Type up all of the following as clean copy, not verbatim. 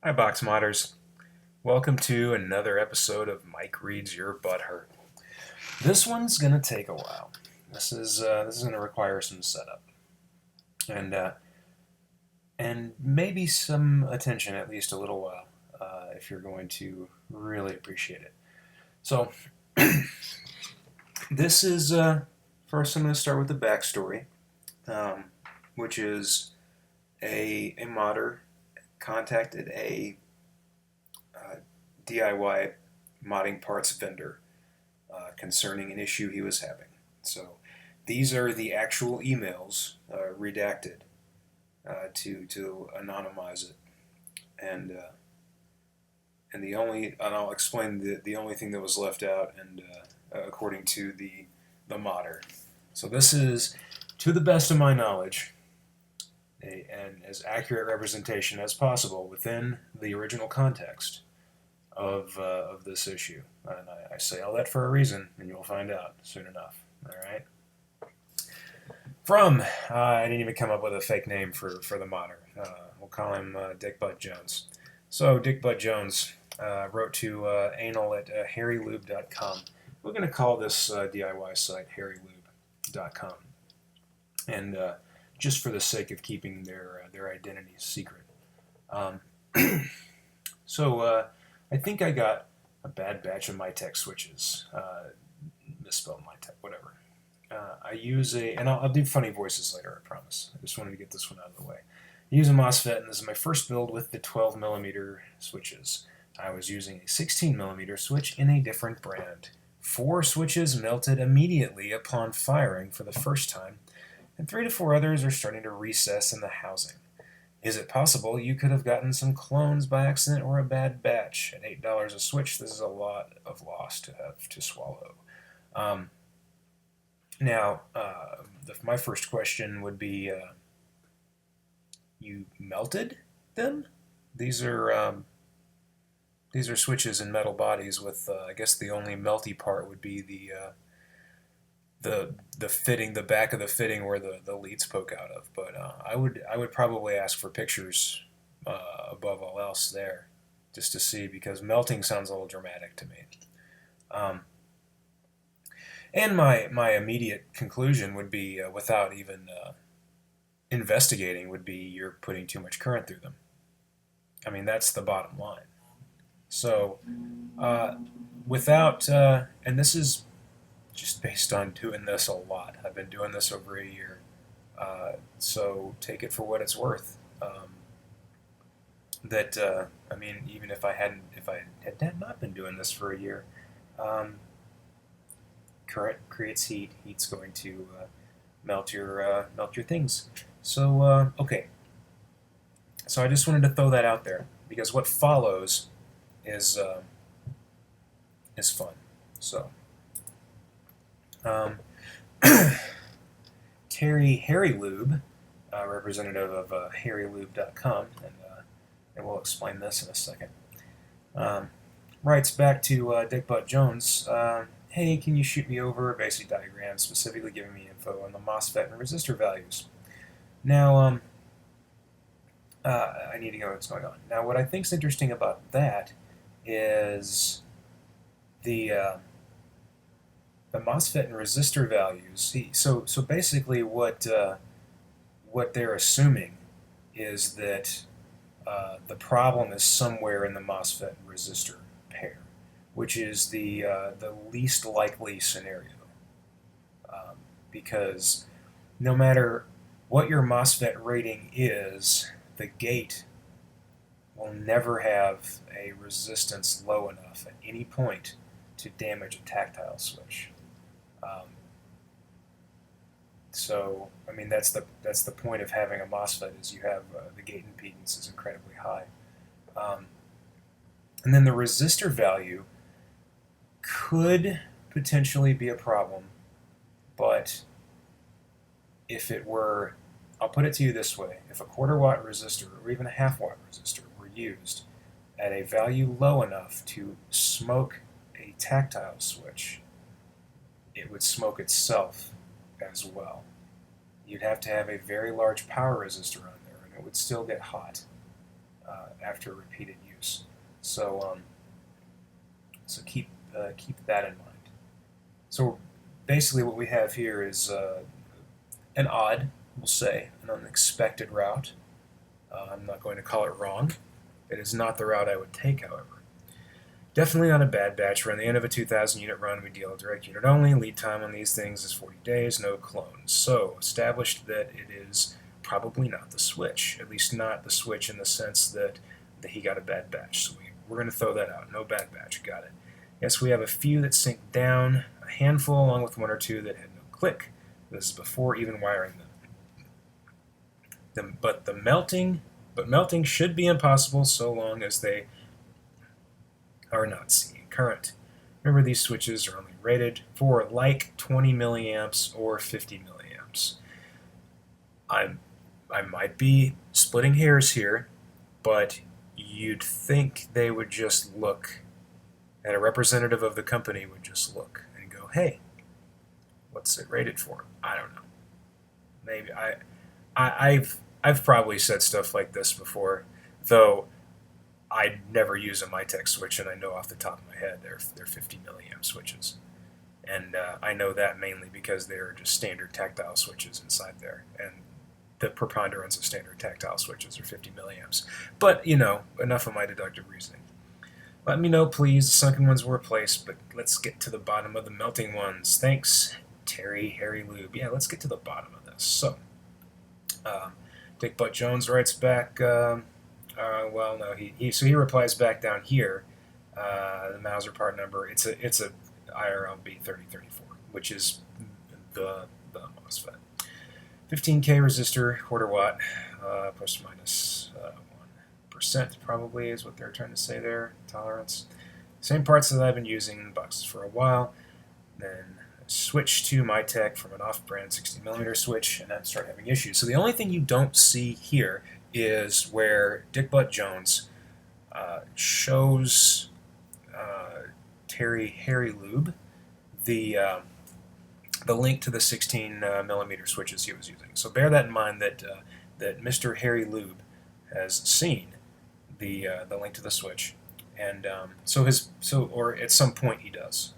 Hi, Box Modders. Welcome to another episode of Mike Reads Your Butthurt. This one's gonna take a while. This is gonna require some setup and uh, and maybe some attention, at least a little while, if you're going to really appreciate it. So, this is first. I'm gonna start with the backstory, um, which is a modder contacted a DIY modding parts vendor concerning an issue he was having. So these are the actual emails redacted to anonymize it, and and I'll explain the only thing that was left out, and according to the modder. So this is, to the best of my knowledge, an as accurate representation as possible within the original context of this issue. And I say all that for a reason, and you'll find out soon enough. All right. I didn't even come up with a fake name for the modder. We'll call him Dick Butt Jones. So Dick Butt Jones wrote to anal at harrylube.com. We're going to call this DIY site harrylube.com, and just for the sake of keeping their identities secret. Um, so I think I got a bad batch of MyTech switches. Misspelled MyTech, whatever. I use and I'll do funny voices later, I promise. I just wanted to get this one out of the way. I use a MOSFET, and this is my first build with the 12mm switches. I was using a 16mm switch in a different brand. 4 switches melted immediately upon firing for the first time, and 3 to 4 others are starting to recess in the housing. Is it possible you could have gotten some clones by accident or a bad batch? At $8 a switch, this is a lot of loss to have to swallow. Now, my first question would be, you melted them? These are switches in metal bodies with, I guess the only melty part would be the fitting, the back of the fitting where the leads poke out of. But I would probably ask for pictures above all else there, just to see, because melting sounds a little dramatic to me. And my immediate conclusion would be, without even investigating, would be you're putting too much current through them. I mean, that's the bottom line. So, and this is just based on doing this a lot. I've been doing this over a year. So take it for what it's worth. I mean, even if I had not been doing this for a year, current creates heat. Heat's going to melt your things. So okay. So I just wanted to throw that out there, because what follows is fun. So Harry Lube, representative of harrylube.com, and we'll explain this in a second, writes back to Dick Butt Jones. Hey, can you shoot me over a basic diagram, specifically giving me info on the MOSFET and resistor values? Now, I need to know what's going on. Now, what I think is interesting about that is the MOSFET and resistor values. So basically, what they're assuming is that the problem is somewhere in the MOSFET and resistor pair, which is the least likely scenario, because no matter what your MOSFET rating is, the gate will never have a resistance low enough at any point to damage a tactile switch. So, I mean, that's the point of having a MOSFET, is you have the gate impedance is incredibly high. And then the resistor value could potentially be a problem, but if it were, I'll put it to you this way, if a quarter-watt resistor or even a half-watt resistor were used at a value low enough to smoke a tactile switch, it would smoke itself as well. You'd have to have a very large power resistor on there, and it would still get hot. after repeated use. So so keep that in mind. So basically, what we have here is an odd, we'll say, an unexpected route. I'm not going to call it wrong. It is not the route I would take, however. Definitely not a bad batch. We're on the end of a 2,000 unit run. We deal direct unit only. Lead time on these things is 40 days, no clones. So, established that it is probably not the switch. At least not the switch in the sense that he got a bad batch. So we're going to throw that out. No bad batch. Got it. Yes, we have a few that sink down, a handful along with one or two that had no click. This is before even wiring them. But melting should be impossible so long as they are not seeing current. Remember, these switches are only rated for like 20 milliamps or 50 milliamps. I might be splitting hairs here, but you'd think they would just look, and a representative of the company would just look and go, hey, what's it rated for? I don't know. Maybe I've probably said stuff like this before, though I never use a Mytek switch, and I know off the top of my head they're 50 milliamp switches. And I know that mainly because they're just standard tactile switches inside there, and the preponderance of standard tactile switches are 50 milliamps. But, you know, enough of my deductive reasoning. Let me know, please. The sunken ones were replaced, but let's get to the bottom of the melting ones. Thanks, Harry Lube. Yeah, let's get to the bottom of this. So, Dick Butt Jones writes back, well, no, he replies back down here, the Mauser part number, it's a IRLB 3034, which is the MOSFET. 15K resistor, quarter watt, plus or minus 1% probably is what they're trying to say there, tolerance. Same parts that I've been using in boxes for a while. Then switch to Mytek from an off-brand 60mm switch, and then start having issues. So the only thing you don't see here is where Dick Butt Jones shows Harry Lube the link to the 16mm switches he was using. So bear that in mind that that Mr. Harry Lube has seen the link to the switch, and or at some point he does.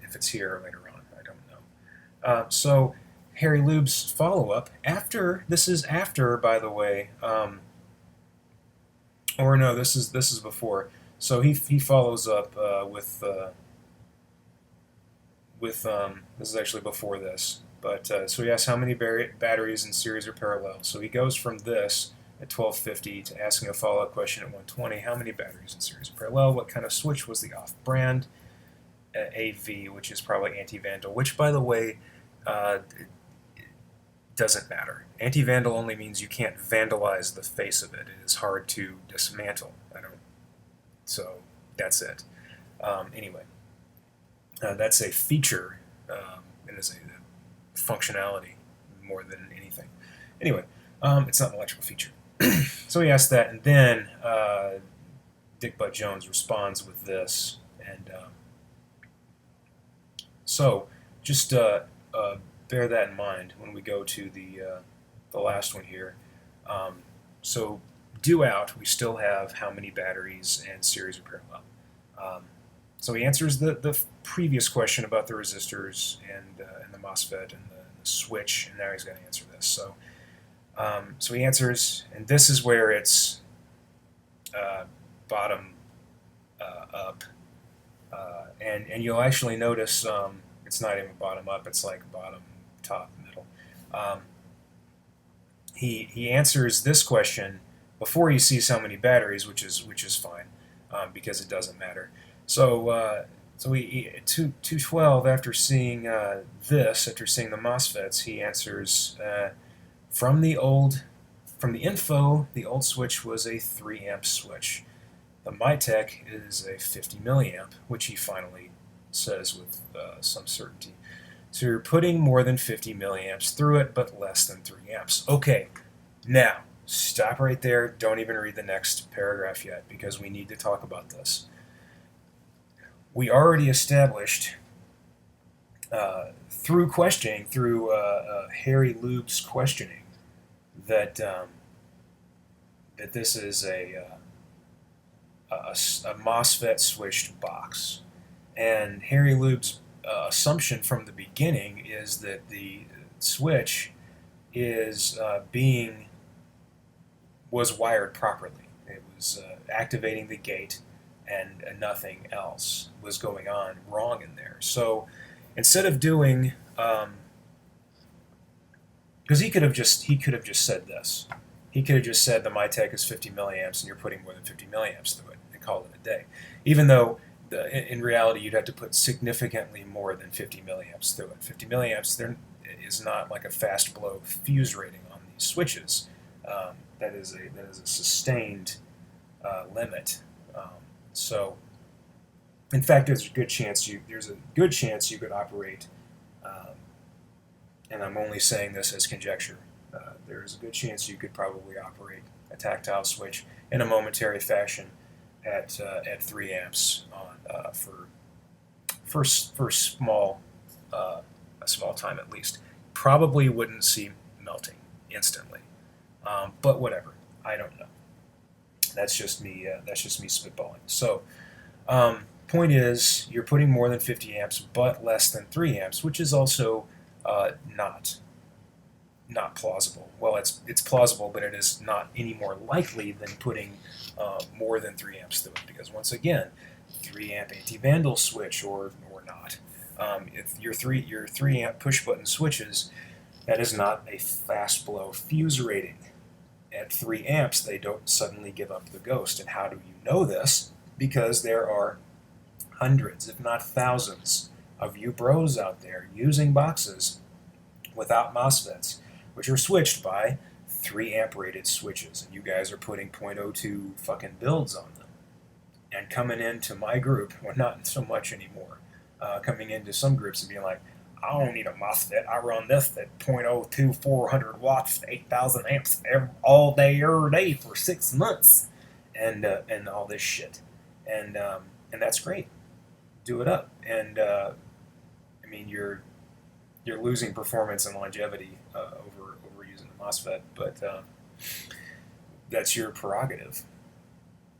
If it's here or later on, I don't know. So Harry Lube's follow-up this is after, by the way, or no, this is before. So he follows up with this is actually before this, but so he asks how many batteries in series or parallel. So he goes from this at 1250 to asking a follow-up question at 120. How many batteries in series or parallel? What kind of switch was the off-brand? AV, which is probably anti-vandal, which, by the way, doesn't matter. Anti-vandal only means you can't vandalize the face of it. It is hard to dismantle. So that's it. Anyway, that's a feature, and is a functionality more than anything. Anyway, it's not an electrical feature. So he asked that, and then Dick Butt Jones responds with this, and so just bear that in mind when we go to the last one here. So due out, we still have how many batteries and series or parallel. So he answers the previous question about the resistors and the MOSFET and the switch, and now he's going to answer this. So so he answers, and this is where it's bottom up, and you'll actually notice it's not even bottom up; it's like bottom, top, middle. He answers this question before he sees how many batteries, which is fine because it doesn't matter. So he 212 after seeing after seeing the MOSFETs, he answers from the info, the old switch was a 3 amp switch. The Mytek is a 50 milliamp, which he finally says with some certainty. So you're putting more than 50 milliamps through it, but less than 3 amps. Okay, now stop right there. Don't even read the next paragraph yet, because we need to talk about this. We already established through questioning, through Harry Lube's questioning, that that this is a a MOSFET switched box. And Harry Lube's assumption from the beginning is that the switch is was wired properly. It was activating the gate, and nothing else was going on wrong in there. So instead of doing, because he could have just said this. He could have just said the MyTech is 50 milliamps and you're putting more than 50 milliamps through it and call it a day. Even though in reality you'd have to put significantly more than 50 milliamps through it. 50 milliamps there is not like a fast blow fuse rating on these switches. That is a sustained limit. So, in fact, there's a good chance you could operate, and I'm only saying this as conjecture. There's a good chance you could probably operate a tactile switch in a momentary fashion at 3 amps on for small a small time at least. Probably wouldn't see melting instantly, but whatever. I don't know. That's just me. That's just me spitballing. So, point is, you're putting more than 50 amps, but less than 3 amps, which is also not plausible. Well, it's plausible, but it is not any more likely than putting more than 3 amps through it, because once again, 3 amp anti-vandal switch or not. If your 3 amp push button switches, that is not a fast blow fuse rating. At 3 amps, they don't suddenly give up the ghost. And how do you know this? Because there are hundreds, if not thousands, of you bros out there using boxes without MOSFETs, which are switched by 3 amp rated switches. And you guys are putting .02 fucking builds on them. And coming into my group, well, not so much anymore, coming into some groups and being like, I don't need a MOSFET. I run this at .02, 400 watts, 8,000 amps all day, every day for 6 months, and all this shit, and that's great. Do it up, and I mean you're losing performance and longevity over using the MOSFET, but that's your prerogative.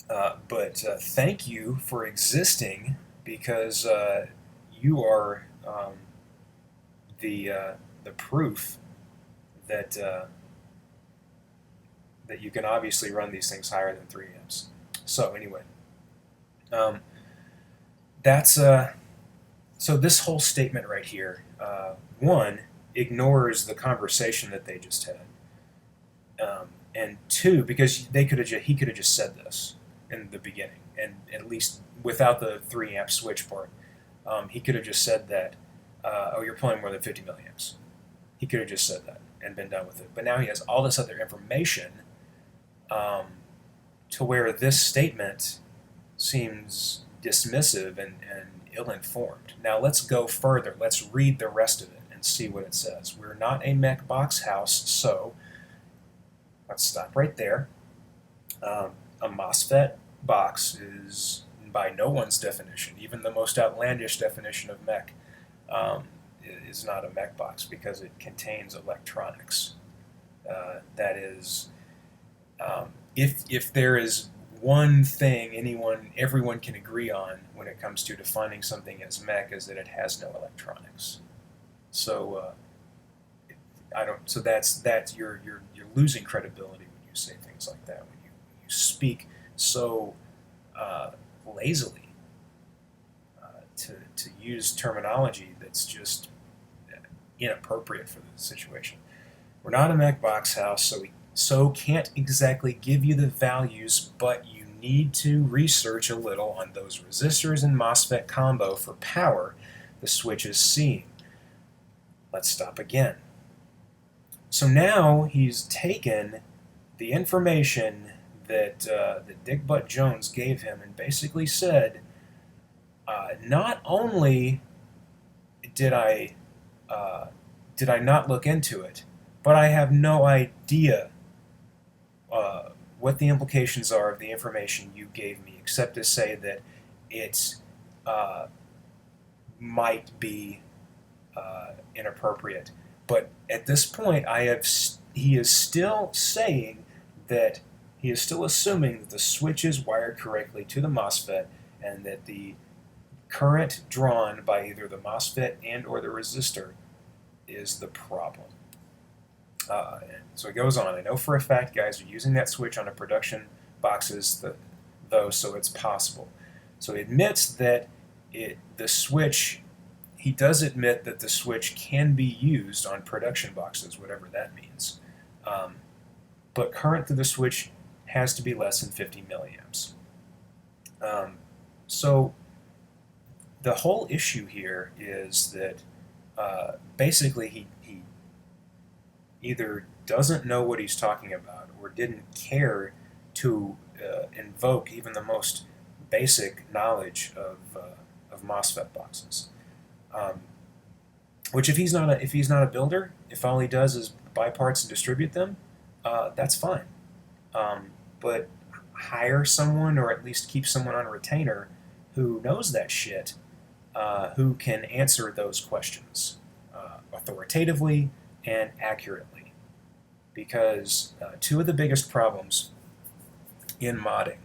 But thank you for existing, because you are. The proof that that you can obviously run these things higher than 3 amps. So anyway, that's so this whole statement right here, one, ignores the conversation that they just had, and two, because he could have just said this in the beginning, and at least without the 3 amp switch part, he could have just said that. Oh, you're pulling more than 50 milliamps. He could have just said that and been done with it. But now he has all this other information to where this statement seems dismissive and ill-informed. Now let's go further. Let's read the rest of it and see what it says. We're not a mech box house, so let's stop right there. A MOSFET box is, by no one's definition, even the most outlandish definition of mech, is not a mech box because it contains electronics. That is, if there is one thing everyone can agree on when it comes to defining something as mech, is that it has no electronics. So So that's you're losing credibility when you say things like that. When you speak so lazily. To use terminology that's just inappropriate for the situation. We're not a mech box house, so can't exactly give you the values, but you need to research a little on those resistors and MOSFET combo for power the switch is seeing. Let's stop again. So now he's taken the information that Dick Butt Jones gave him and basically said, not only did I not look into it, but I have no idea what the implications are of the information you gave me, except to say that it might be inappropriate. But at this point, he is still saying that he is still assuming that the switch is wired correctly to the MOSFET and that the current drawn by either the MOSFET and or the resistor is the problem. So it goes on. I know for a fact guys are using that switch on a production boxes, though, so it's possible. So he admits that the switch, he does admit that the switch can be used on production boxes, whatever that means. But current through the switch has to be less than 50 milliamps. So the whole issue here is that basically he either doesn't know what he's talking about or didn't care to invoke even the most basic knowledge of MOSFET boxes. Which if he's not a builder, if all he does is buy parts and distribute them, that's fine. But hire someone, or at least keep someone on retainer who knows that shit, who can answer those questions authoritatively and accurately. Because two of the biggest problems in modding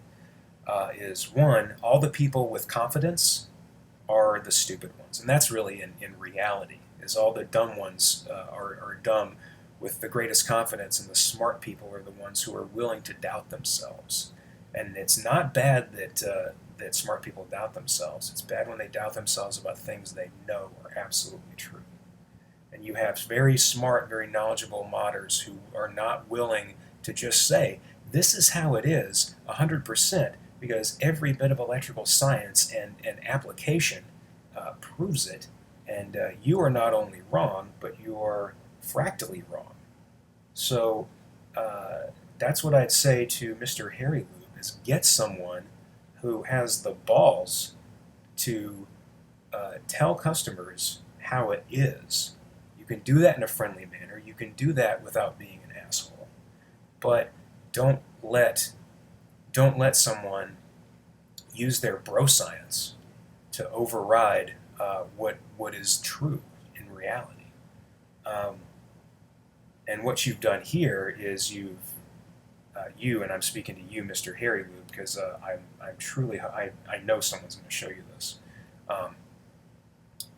is, one, all the people with confidence are the stupid ones. And that's really in reality, is all the dumb ones are dumb with the greatest confidence, and the smart people are the ones who are willing to doubt themselves. And it's not bad that smart people doubt themselves. It's bad when they doubt themselves about things they know are absolutely true. And you have very smart, very knowledgeable modders who are not willing to just say, this is how it is 100%, because every bit of electrical science and application proves it. And you are not only wrong, but you are fractally wrong. So that's what I'd say to Mr. Harry Lube, is get someone who has the balls to tell customers how it is. You can do that in a friendly manner. You can do that without being an asshole. But don't let someone use their bro science to override what is true in reality. And what you've done here is and I'm speaking to you, Mr. Harry Lube, because I'm truly, I know someone's going to show you this.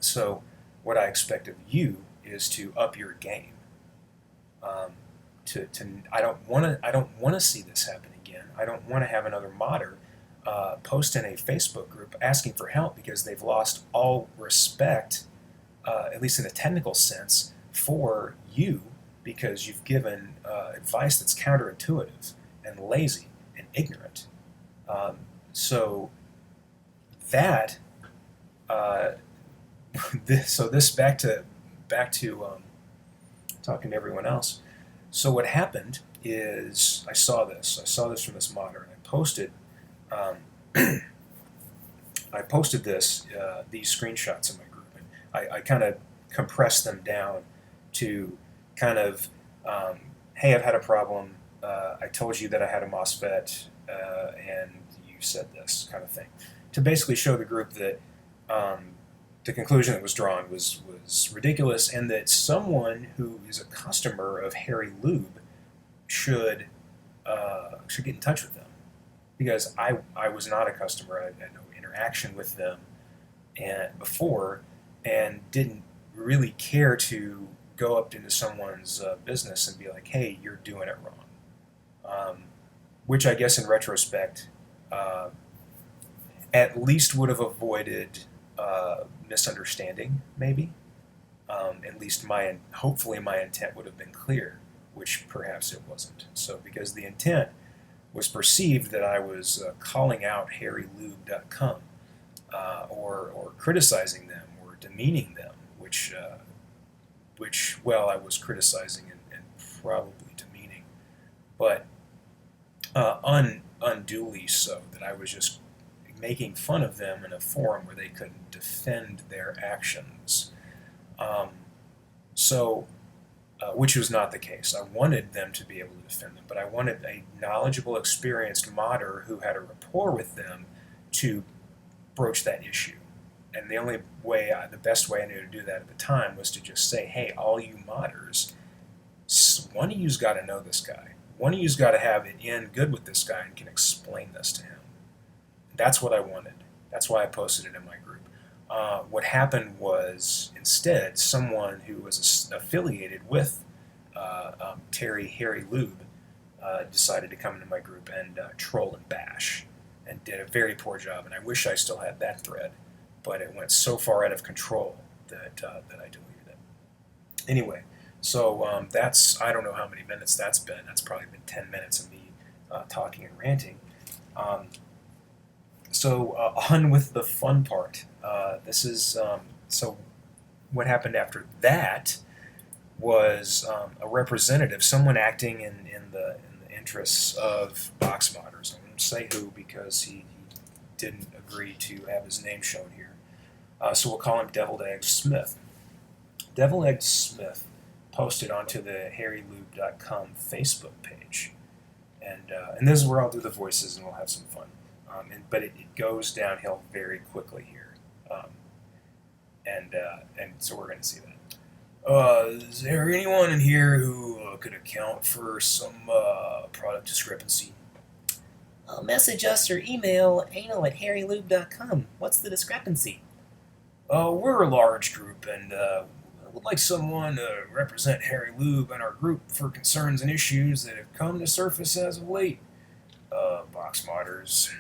So what I expect of you is to up your game. I don't want to see this happen again. I don't want to have another modder post in a Facebook group asking for help because they've lost all respect, at least in a technical sense, for you, because you've given advice that's counterintuitive and lazy and ignorant. So that this back to talking to everyone else. So what happened is I saw this from this modder, and I posted these screenshots in my group, and I kind of compressed them down to kind of, hey, I've had a problem. I told you that I had a MOSFET, and you said this kind of thing, to basically show the group that the conclusion that was drawn was ridiculous, and that someone who is a customer of Harry Lube should get in touch with them, because I was not a customer. I had no interaction with them before, and didn't really care to go up into someone's business and be like, hey, you're doing it wrong. Which I guess in retrospect at least would have avoided misunderstanding, maybe. At least hopefully my intent would have been clear, which perhaps it wasn't. So because the intent was perceived that I was calling out harrylube.com or criticizing them or demeaning them, which I was criticizing and probably demeaning, but unduly so, that I was just making fun of them in a forum where they couldn't defend their actions. Which was not the case. I wanted them to be able to defend them, but I wanted a knowledgeable, experienced modder who had a rapport with them to broach that issue. And the best way I knew to do that at the time was to just say, hey, all you modders, one of you's got to know this guy. One of you's got to have it in good with this guy and can explain this to him. That's what I wanted. That's why I posted it in my group. What happened was, instead, someone who was affiliated with Harry Lube decided to come into my group and troll and bash, and did a very poor job. And I wish I still had that thread, but it went so far out of control that I deleted it. Anyway, so that's, I don't know how many minutes that's been. That's probably been 10 minutes of me talking and ranting. So on with the fun part. This is so what happened after that was a representative, someone acting in the interests of box modders. I won't say who because he didn't agree to have his name shown here. So we'll call him Deviled Egg Smith. Deviled Egg Smith posted onto the harrylube.com Facebook page, and this is where I'll do the voices and we'll have some fun. But it goes downhill very quickly here, and so we're going to see that. Is there anyone in here who could account for some product discrepancy? Message us or email anal@harrylube.com. What's the discrepancy? We're a large group, and would like someone to represent Harry Lube and our group for concerns and issues that have come to surface as of late. Box modders.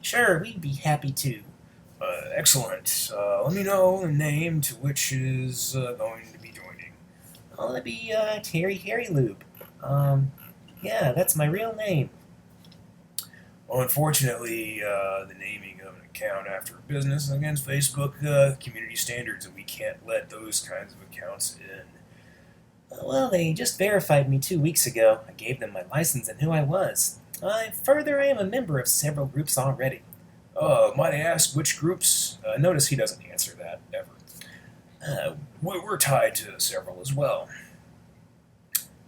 Sure, we'd be happy to. Excellent. Let me know the name to which is going to be joining. Oh, that'd be Harry Lube. Yeah, that's my real name. Well, unfortunately, the naming of an account after a business is against Facebook community standards, and we can't let those kinds of accounts in. Well, they just verified me 2 weeks ago. I gave them my license and who I was. Further, I am a member of several groups already. Might I ask which groups? Notice he doesn't answer that, ever. We're tied to several as well.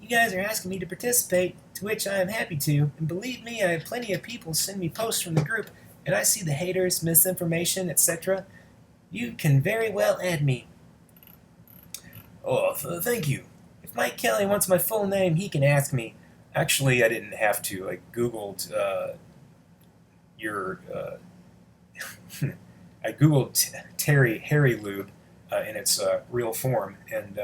You guys are asking me to participate, to which I am happy to, and believe me, I have plenty of people send me posts from the group, and I see the haters, misinformation, etc. You can very well add me. Oh, thank you. If Mike Kelly wants my full name, he can ask me. Actually, I didn't have to. I Googled your... I Googled Harry Lube in its real form, and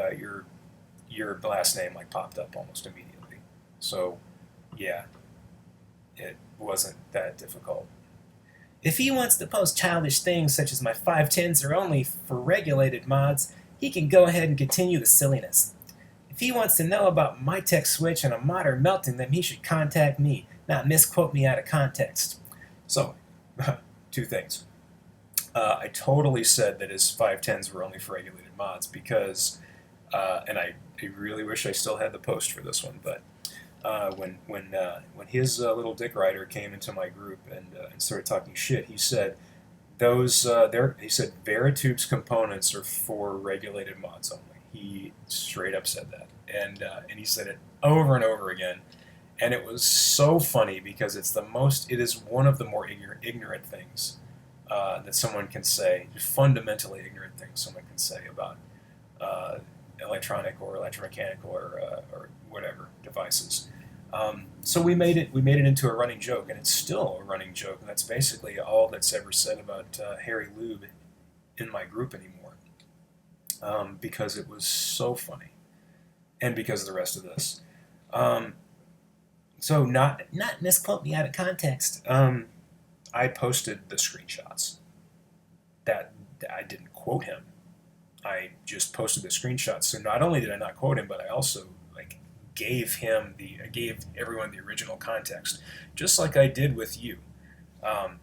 your last name popped up almost immediately. So, yeah, it wasn't that difficult. If he wants to post childish things such as my 510s are only for regulated mods, he can go ahead and continue the silliness. If he wants to know about my tech switch and a modder melting them, he should contact me, not misquote me out of context. So, two things. I totally said that his 510s were only for regulated mods because, and I really wish I still had the post for this one, but when his little dick rider came into my group and started talking shit, he said he said Veritube's components are for regulated mods only. He straight up said that, and he said it over and over again, and it was so funny because it is one of the more ignorant things that someone can say, fundamentally ignorant things someone can say about electronic or electromechanical or whatever devices. So we made it into a running joke, and it's still a running joke, and that's basically all that's ever said about Harry Lube in my group anymore, because it was so funny, and because of the rest of this. So not misquote me out of context. I posted the screenshots. That I didn't quote him. I just posted the screenshots. So not only did I not quote him, but I also gave everyone the original context, just like I did with you.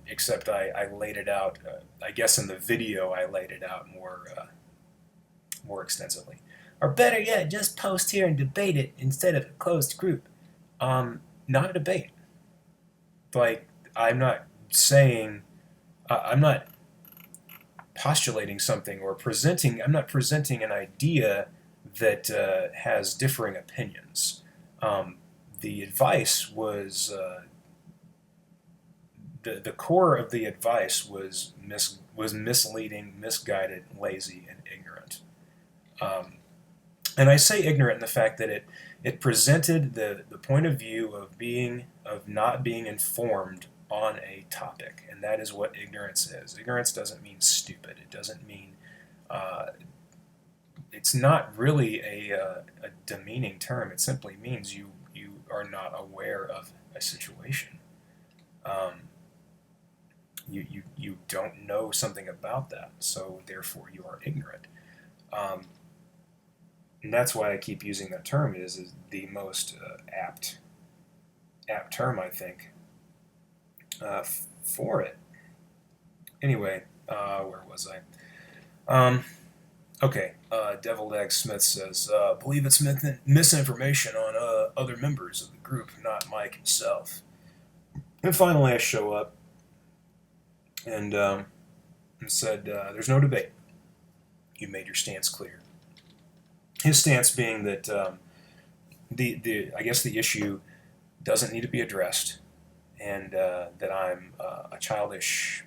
Except I laid it out. I guess in the video I laid it out more extensively. Or better yet, just post here and debate it instead of a closed group. Not a debate. I'm not saying, I'm not postulating something or I'm not presenting an idea that has differing opinions. The advice was, the core of the advice was misleading, misguided, lazy, and ignorant. And I say ignorant in the fact that it presented the point of view of not being informed on a topic, and that is what ignorance is. Ignorance doesn't mean stupid. It doesn't mean uh, it's not really a demeaning term. It simply means you are not aware of a situation. Um, you don't know something about that, so therefore you are ignorant. Um, and that's why I keep using that term. Is the most apt term, I think, for it. Anyway, where was I? Okay, Deviled Egg Smith says, believe it's misinformation on other members of the group, not Mike himself. And finally, I show up and said, there's no debate. You made your stance clear. His stance being that I guess the issue doesn't need to be addressed, and that I'm a childish,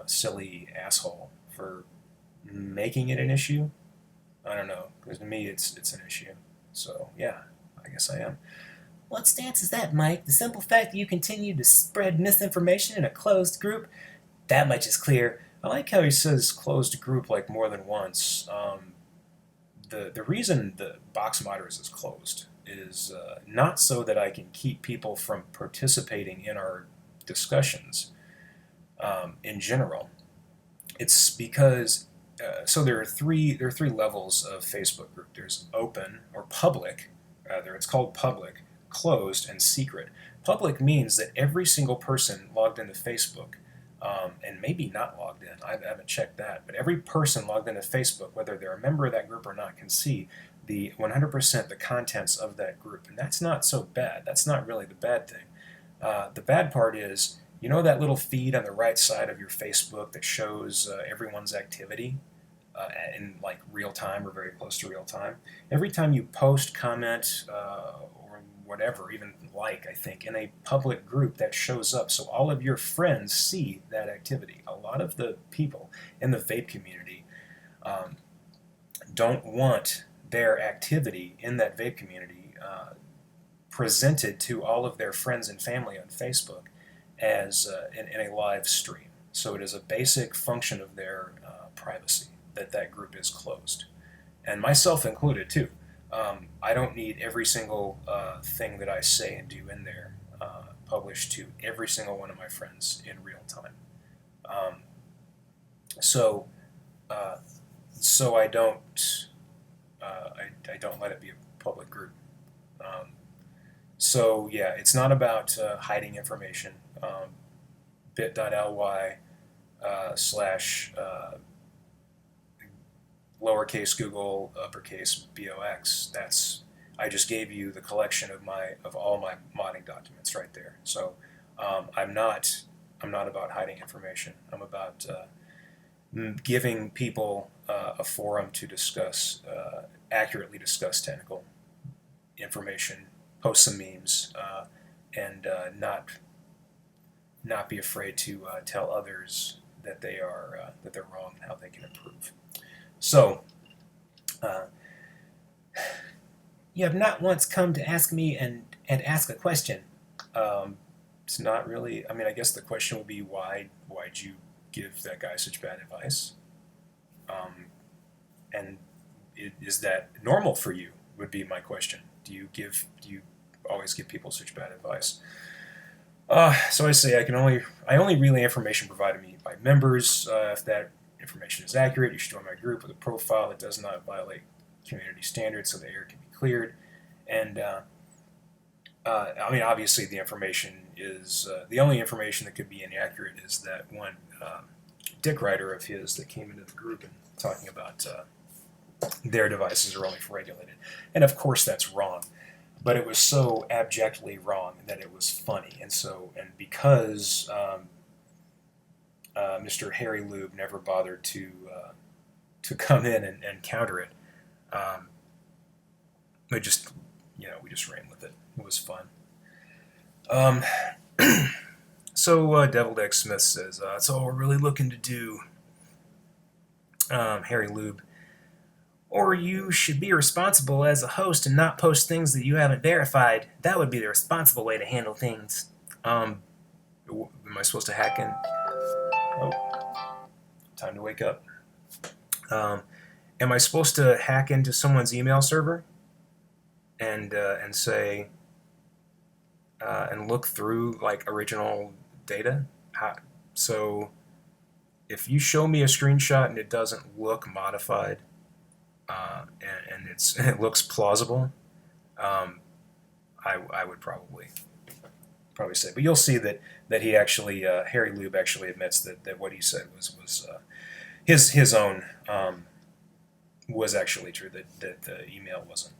silly asshole for making it an issue. I don't know, because to me it's an issue. So yeah, I guess I am. What stance is that, Mike? The simple fact that you continue to spread misinformation in a closed group? That much is clear. I like how he says closed group like more than once. The reason the box moderators is closed is not so that I can keep people from participating in our discussions in general. It's because so there are three levels of Facebook group. There's open or public, rather. It's called public, closed, and secret. Public means that every single person logged into Facebook, and maybe not logged in, I haven't checked that, but every person logged into Facebook, whether they're a member of that group or not, can see the 100% the contents of that group. And that's not so bad. That's not really the bad thing. The bad part is, you know that little feed on the right side of your Facebook that shows everyone's activity in like real time or very close to real time? Every time you post, comment, or whatever, even like, I think, in a public group, that shows up. So all of your friends see that activity. A lot of the people in the vape community don't want their activity in that vape community presented to all of their friends and family on Facebook as in a live stream. So it is a basic function of their privacy that group is closed, and myself included too. I don't need every single thing that I say and do in there published to every single one of my friends in real time. Um, so so I don't I don't let it be a public group. Um, so yeah, it's not about hiding information. Bit.ly slash lowercase Google, uppercase BOX. That's I just gave you the collection of all my modding documents right there. So I'm not about hiding information. I'm about giving people a forum to discuss accurately discuss technical information, post some memes, and not be afraid to tell others that they're wrong and how they can improve. So, You have not once come to ask me and ask a question. it's not really. I mean, I guess the question would be why'd you give that guy such bad advice? And is that normal for you? Would be my question. Do you always give people such bad advice? So I say I only relay information provided me by members. If that information is accurate, you should join my group with a profile that does not violate community standards, so the error can be cleared. And I mean, obviously, the information is the only information that could be inaccurate is that one dick writer of his that came into the group and talking about their devices are only for regulated, and of course that's wrong. But it was so abjectly wrong that it was funny, and because Mr. Harry Lube never bothered to come in and counter it, we just ran with it. It was fun. So Deviled Egg Smith says that's all we're really looking to do. Harry Lube, Or you should be responsible as a host and not post things that you haven't verified. That would be the responsible way to handle things. Am I supposed to hack in? Oh, time to wake up. Am I supposed to hack into someone's email server and say and look through like original data? So if you show me a screenshot and it doesn't look modified and it looks plausible, I would probably say. But you'll see that he actually Harry Lube actually admits that what he said was his own was actually true, that the email wasn't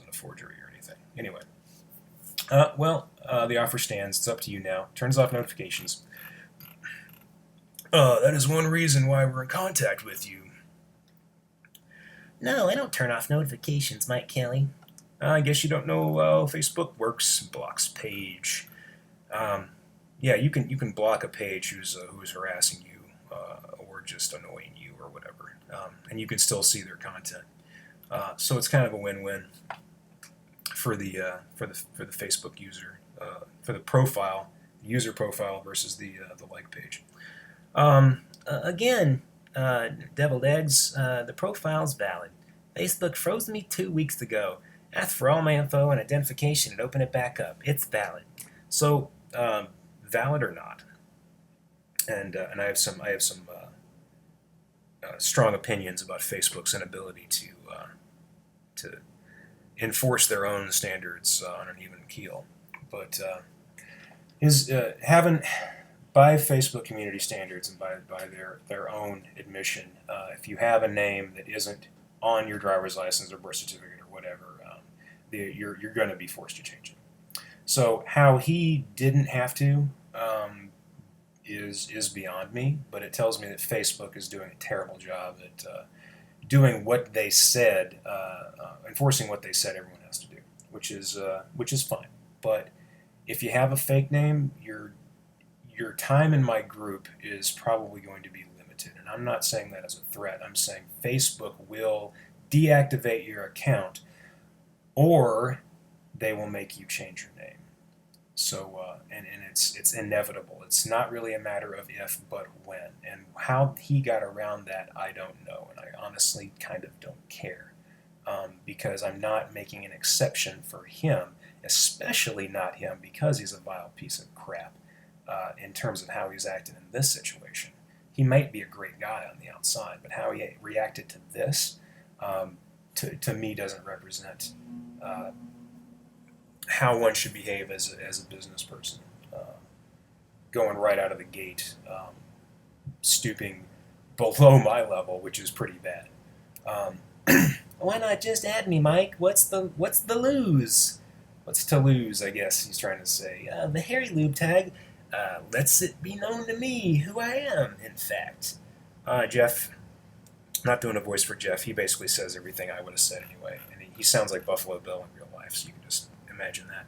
a forgery or anything. Anyway, the offer stands. It's up to you now. Turns off notifications. That is one reason why we're in contact with you. No, I don't turn off notifications, Mike Kelly. I guess you don't know how Facebook works. Blocks page. Yeah, you can block a page who's harassing you or just annoying you or whatever, and you can still see their content. So it's kind of a win-win for the Facebook user, for the profile, user profile versus the like page. Again, deviled eggs, the profile's valid. Facebook froze me 2 weeks ago. Asked for all my info and identification and open it back up. It's valid. So, valid or not? And I have some strong opinions about Facebook's inability to enforce their own standards on an even keel. But having by Facebook community standards and by their own admission, if you have a name that isn't on your driver's license or birth certificate or whatever, you're going to be forced to change it. So how he didn't have to is beyond me, but it tells me that Facebook is doing a terrible job at doing what they said, enforcing what they said everyone has to do, which is fine. But if you have a fake name, your time in my group is probably going to be limited. And I'm not saying that as a threat. I'm saying Facebook will deactivate your account, or they will make you change your name. So, and it's inevitable. It's not really a matter of if, but when. And how he got around that, I don't know. And I honestly kind of don't care. Because I'm not making an exception for him, especially not him, because he's a vile piece of crap in terms of how he's acted in this situation. He might be a great guy on the outside, but how he reacted to this, to me, doesn't represent how one should behave as a business person. Going right out of the gate, stooping below my level, which is pretty bad. Why not just add me, Mike? What's the lose? What's to lose, I guess he's trying to say. The Harry Lube tag lets it be known to me who I am, in fact. Jeff, not doing a voice for Jeff, he basically says everything I would have said anyway. And he sounds like Buffalo Bill in real life, so you can just imagine that.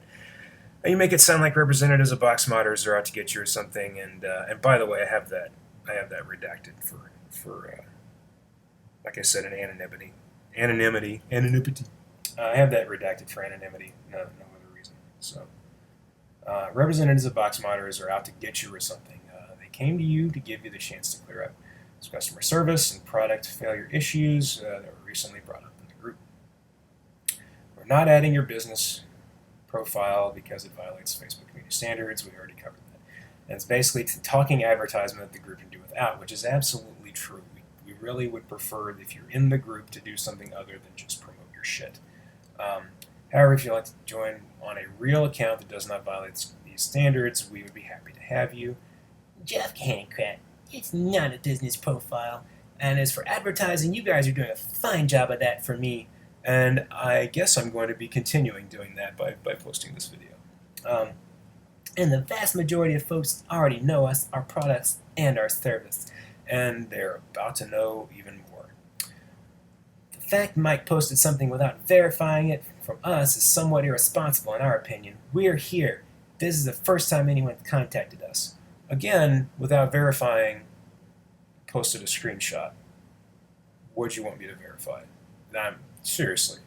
And you make it sound like representatives of box modders are out to get you or something. And by the way, I have that redacted for like I said, an anonymity. I have that redacted for anonymity, no other reason. So, representatives of box modders are out to get you or something. They came to you to give you the chance to clear up customer service and product failure issues that were recently brought up in the group. We're not adding your business profile because it violates Facebook community standards. We already covered that. And it's basically talking advertisement that the group can do without, which is absolutely true. We really would prefer if you're in the group to do something other than just promote your shit. However, if you'd like to join on a real account that does not violate these standards, we would be happy to have you. Jeff Cancrat, it's not a business profile. And as for advertising, you guys are doing a fine job of that for me. And I guess I'm going to be continuing doing that by posting this video. And the vast majority of folks already know us, our products, and our service. And they're about to know even more. The fact Mike posted something without verifying it from us is somewhat irresponsible in our opinion. We're here. This is the first time anyone contacted us. Again, without verifying, posted a screenshot. What'd you want me to verify? seriously,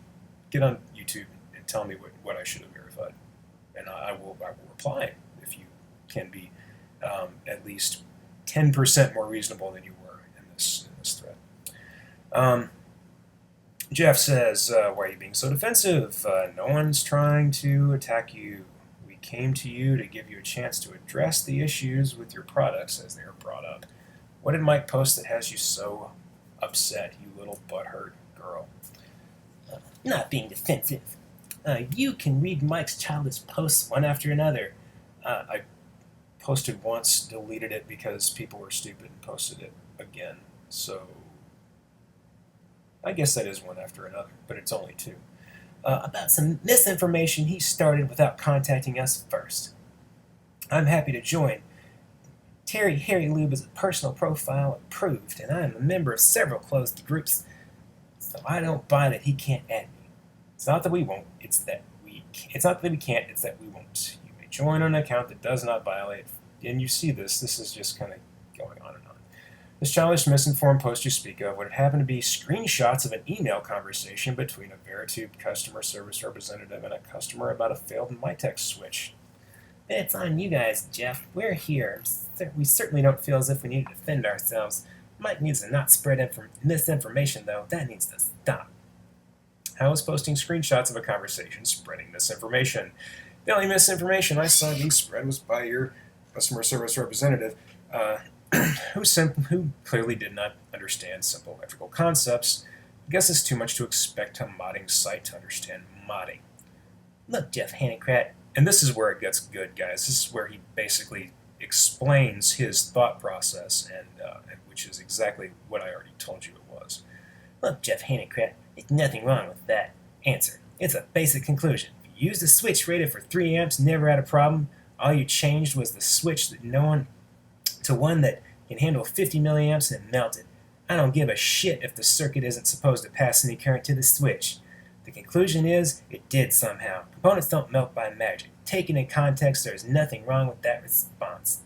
get on YouTube and tell me what I should have verified, and I will reply if you can be at least 10% more reasonable than you were in this thread. Jeff says, why are you being so defensive? No one's trying to attack you. We came to you to give you a chance to address the issues with your products as they are brought up. What did Mike post that has you so upset, you little butthurt girl? Not being defensive. You can read Mike's childish posts one after another. I posted once, deleted it because people were stupid, and posted it again. So I guess that is one after another, but it's only two. About some misinformation he started without contacting us first. I'm happy to join. Harry Lube is a personal profile approved, and I am a member of several closed groups, so I don't buy that he can't add me. It's not that we won't, it's that we can't. It's not that we can't, it's that we won't. You may join on an account that does not violate, and you see this is just kind of going on and on. This childish, misinformed post you speak of would happen to be screenshots of an email conversation between a Veritube customer service representative and a customer about a failed Mytex switch. It's on you guys, Jeff. We're here. We certainly don't feel as if we need to defend ourselves. Mike needs to not spread misinformation, though. That needs to stop. How is posting screenshots of a conversation spreading misinformation? The only misinformation I saw being spread was by your customer service representative, who clearly did not understand simple electrical concepts. I guess it's too much to expect a modding site to understand modding. Look, Jeff Hannicrat. And this is where it gets good, guys. This is where he basically explains his thought process, and which is exactly what I already told you it was. Look, Jeff Hannicrat, there's nothing wrong with that. Answer. It's a basic conclusion. If you used a switch rated for 3 amps, never had a problem, all you changed was the switch to one that can handle 50 milliamps and it melted. I don't give a shit if the circuit isn't supposed to pass any current to the switch. The conclusion is, it did somehow. Components don't melt by magic. Taken in context, there is nothing wrong with that response.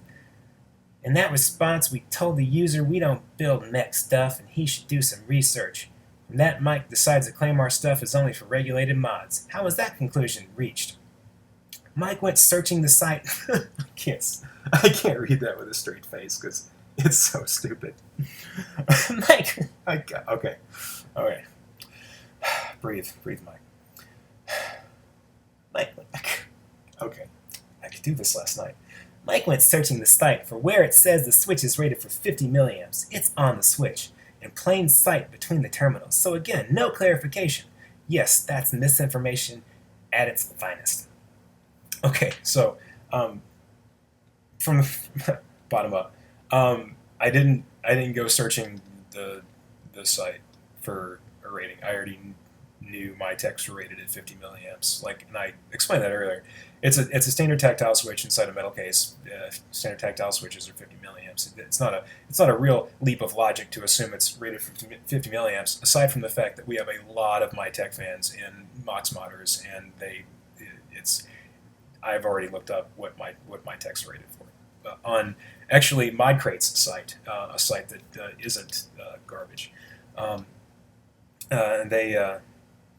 In that response, we told the user we don't build mech stuff and he should do some research. From that, Mike decides to claim our stuff is only for regulated mods. How was that conclusion reached? Mike went searching the site. I can't read that with a straight face because it's so stupid. Mike. Okay. All right. Breathe, Mike. Okay. I could do this last night. Mike went searching the site for where it says the switch is rated for 50 milliamps. It's on the switch, in plain sight between the terminals. So again, no clarification. Yes, that's misinformation at its finest. Okay, so from the bottom up, I didn't go searching the site for a rating. I already knew my techs were rated at 50 milliamps. And I explained that earlier. It's a standard tactile switch inside a metal case. Standard tactile switches are 50 milliamps. It's not a real leap of logic to assume it's rated for 50 milliamps. Aside from the fact that we have a lot of my tech fans in Mox Modders, and I've already looked up what my techs are rated for on actually ModCrate's site, a site that isn't garbage. And they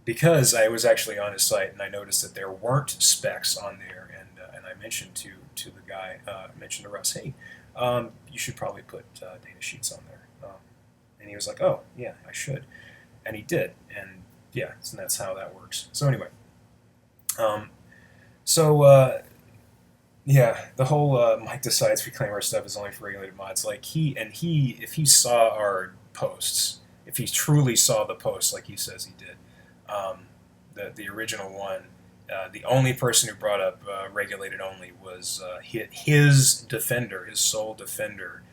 because I was actually on his site and I noticed that there weren't specs on there, and I mentioned to the guy, mentioned to Russ, hey, you should probably put data sheets on there. And he was like, oh, yeah, I should. And he did, and yeah, so that's how that works. So anyway, yeah, the whole Mike decides we claim our stuff is only for regulated mods. If he saw our posts, if he truly saw the posts like he says he did, the original one, the only person who brought up regulated only was his defender, his sole defender,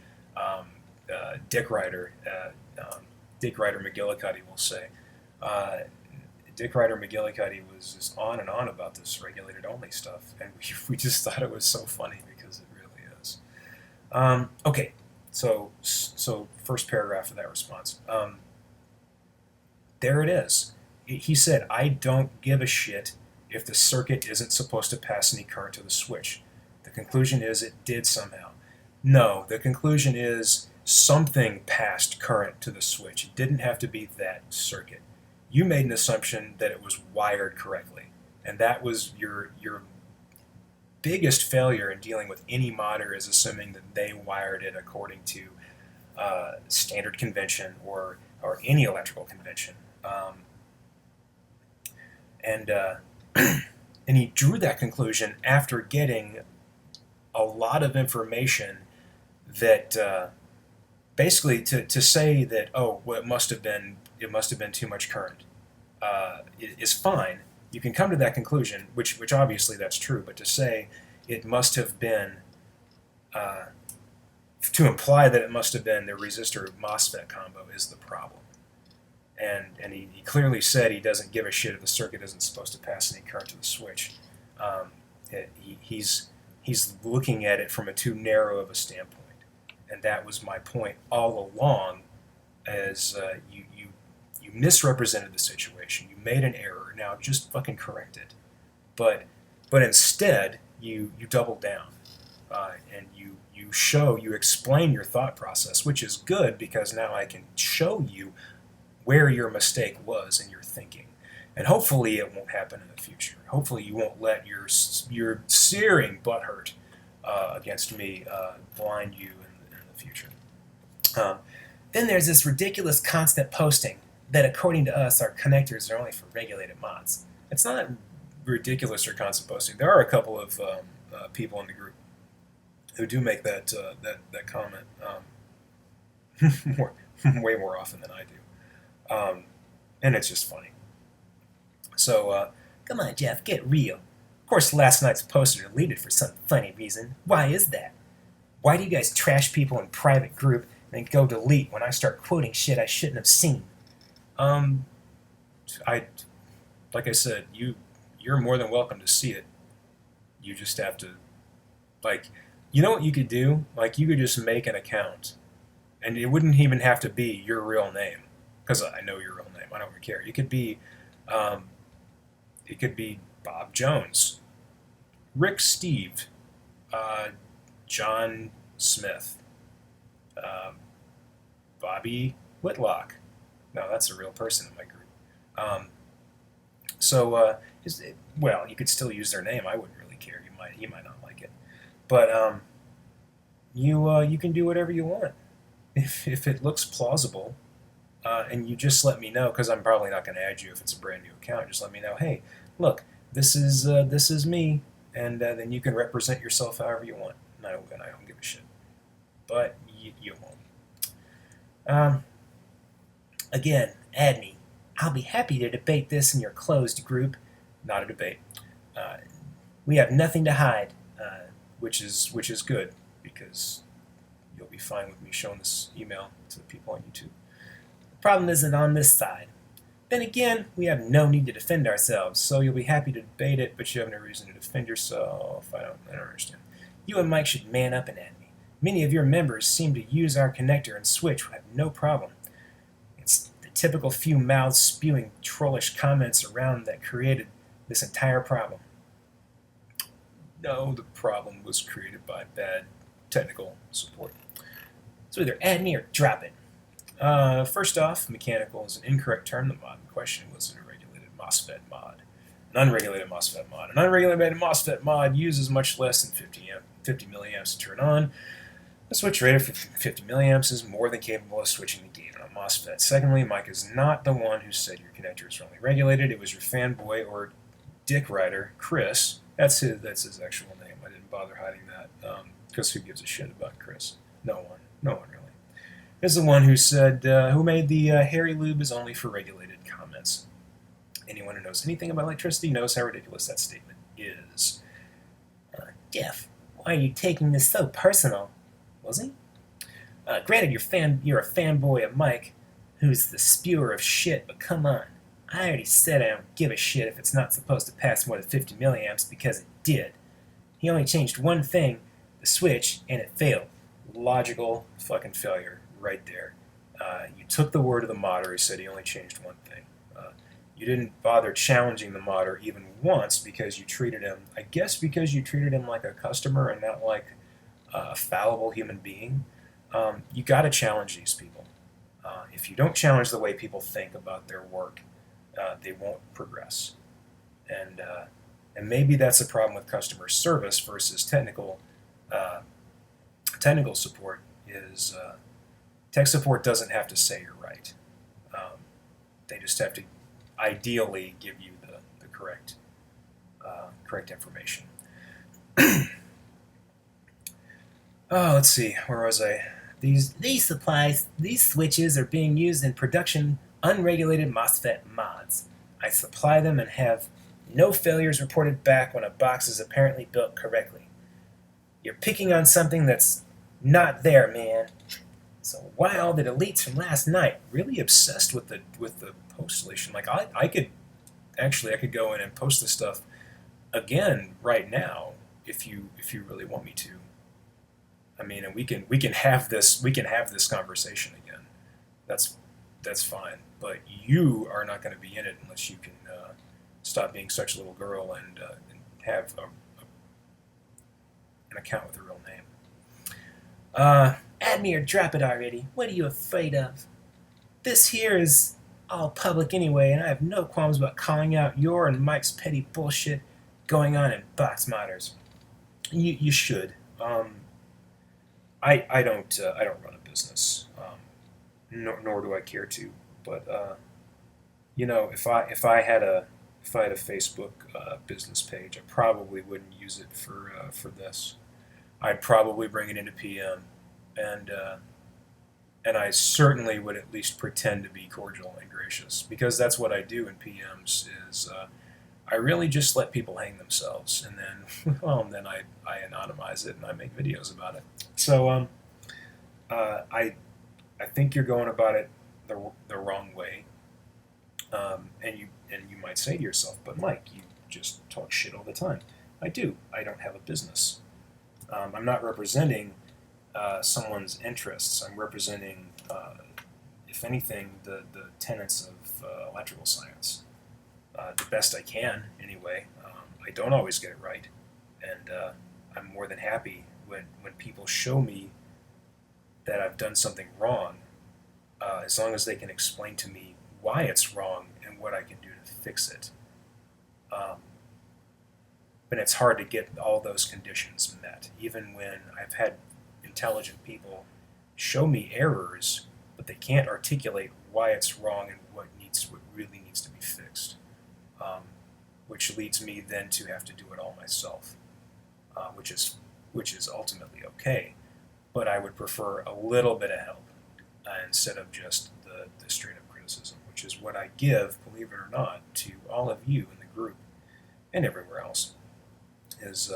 Dick Ryder. Dick Ryder McGillicuddy will say. Dick Ryder McGillicuddy was just on and on about this regulated only stuff, and we just thought it was so funny because it really is. Okay, so first paragraph of that response. There it is. He said, I don't give a shit if the circuit isn't supposed to pass any current to the switch. The conclusion is it did somehow. No, the conclusion is something passed current to the switch. It didn't have to be that circuit. you made an assumption that it was wired correctly, and that was your biggest failure in dealing with any modder, is assuming that they wired it according to standard convention or any electrical convention. And and he drew that conclusion after getting a lot of information that basically to say that, oh, well, it must have been too much current is fine. You can come to that conclusion, which obviously that's true, but to say it must have been to imply that it must have been the resistor MOSFET combo is the problem. And he clearly said he doesn't give a shit if the circuit isn't supposed to pass any current to the switch. He's looking at it from a too narrow of a standpoint, and that was my point all along. As you misrepresented the situation, you made an error. Now just fucking correct it. But instead you double down, and you explain your thought process, which is good because now I can show you where your mistake was in your thinking, and hopefully it won't happen in the future. Hopefully you won't let your searing butthurt against me blind you in the future. Then there's this ridiculous constant posting that, according to us, our connectors are only for regulated mods. It's not ridiculous or constant posting. There are a couple of people in the group who do make that comment way more often than I do. And it's just funny. So, come on, Jeff, get real. Of course, last night's post was deleted for some funny reason. Why is that? Why do you guys trash people in private group and then go delete when I start quoting shit I shouldn't have seen? Like I said, you're more than welcome to see it. You just have to, you know what you could do? You could just make an account, and it wouldn't even have to be your real name, because I know your real name. I don't really care. It could be Bob Jones, Rick Steve, John Smith, Bobby Whitlock. No, that's a real person in my group. Well, you could still use their name. I wouldn't really care. He might not like it, but you can do whatever you want if it looks plausible. And you just let me know, because I'm probably not going to add you if it's a brand new account. Just let me know, hey, look, this is me, and then you can represent yourself however you want. And I don't give a shit. But you won't. Again, add me. I'll be happy to debate this in your closed group. Not a debate. We have nothing to hide. Which is good, because you'll be fine with me showing this email to the people on YouTube. The problem isn't on this side. Then again, we have no need to defend ourselves, so you'll be happy to debate it, but you have no reason to defend yourself. I don't understand. You and Mike should man up and add me. Many of your members seem to use our connector and switch have no problem. It's the typical few mouths spewing trollish comments around that created this entire problem. No, the problem was created by bad technical support. So either add me or drop it. First off, mechanical is an incorrect term. The mod in question was an unregulated MOSFET mod. An unregulated MOSFET mod. An unregulated MOSFET mod uses much less than 50 milliamps to turn on. A switch rate of 50 milliamps is more than capable of switching the gate on a MOSFET. Secondly, Mike is not the one who said your connector is wrongly regulated. It was your fanboy or dick rider, Chris. That's his actual name. I didn't bother hiding that, because who gives a shit about Chris? No one really. Is the one who said, who made the Harry Lube is only for regulated comments. Anyone who knows anything about electricity knows how ridiculous that statement is. Jeff, why are you taking this so personal? Was he? Granted, you're a fanboy of Mike, who's the spewer of shit, but come on. I already said I don't give a shit if it's not supposed to pass more than 50 milliamps, because it did. He only changed one thing, the switch, and it failed. Logical fucking failure right there. You took the word of the modder. He said he only changed one thing. You didn't bother challenging the modder even once, because you treated him, I guess because you treated him like a customer and not like a fallible human being. You got to challenge these people. If you don't challenge the way people think about their work, they won't progress. And maybe that's a problem with customer service versus technical support. Is tech support doesn't have to say you're right. They just have to ideally give you the correct information. Oh, let's see. Where was I? These switches are being used in production unregulated MOSFET mods. I supply them and have no failures reported back when a box is apparently built correctly. You're picking on something that's not there, man. So why all the deletes from last night? Really obsessed with the post deletion. Like I could go in and post this stuff again right now if you really want me to. I mean, and we can have this conversation again. That's fine. But you are not going to be in it unless you can stop being such a little girl and have an account with a real name. Add me or drop it already. What are you afraid of? This here is all public anyway, and I have no qualms about calling out your and Mike's petty bullshit going on in box modders. You should. I don't run a business, nor do I care to. But if I had a Facebook business page, I probably wouldn't use it for this. I'd probably bring it into PM, and I certainly would at least pretend to be cordial and gracious, because that's what I do in PMs. Is I really just let people hang themselves, and then I anonymize it and I make videos about it. So I think you're going about it the wrong way, and you might say to yourself, but Mike, you just talk shit all the time. I do. I don't have a business. I'm not representing someone's interests. I'm representing, if anything, the tenets of electrical science. The best I can, anyway. I don't always get it right, and I'm more than happy when people show me that I've done something wrong, as long as they can explain to me why it's wrong and what I can do to fix it. But it's hard to get all those conditions met, even when I've had intelligent people show me errors, but they can't articulate why it's wrong and what really needs to be fixed. Which leads me then to have to do it all myself, which is ultimately okay. But I would prefer a little bit of help instead of just the straight up criticism, which is what I give, believe it or not, to all of you in the group and everywhere else. Is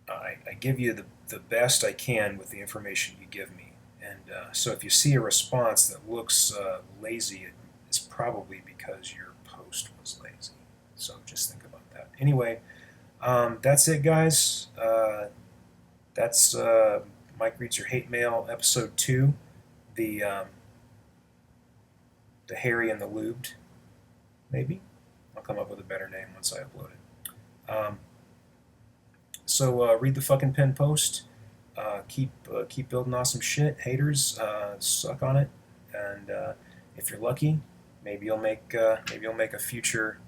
I give you the best I can with the information you give me. And so if you see a response that looks lazy, it's probably because your post was lazy. So just think about that. Anyway, that's it, guys. That's Mike Reads Your Hate Mail, episode 2, the Harry and the Lubed, maybe. I'll come up with a better name once I upload it. So read the fucking pen post. Keep building awesome shit. Haters, suck on it. And if you're lucky, maybe you'll make a future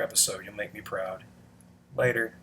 episode. You'll make me proud. Later.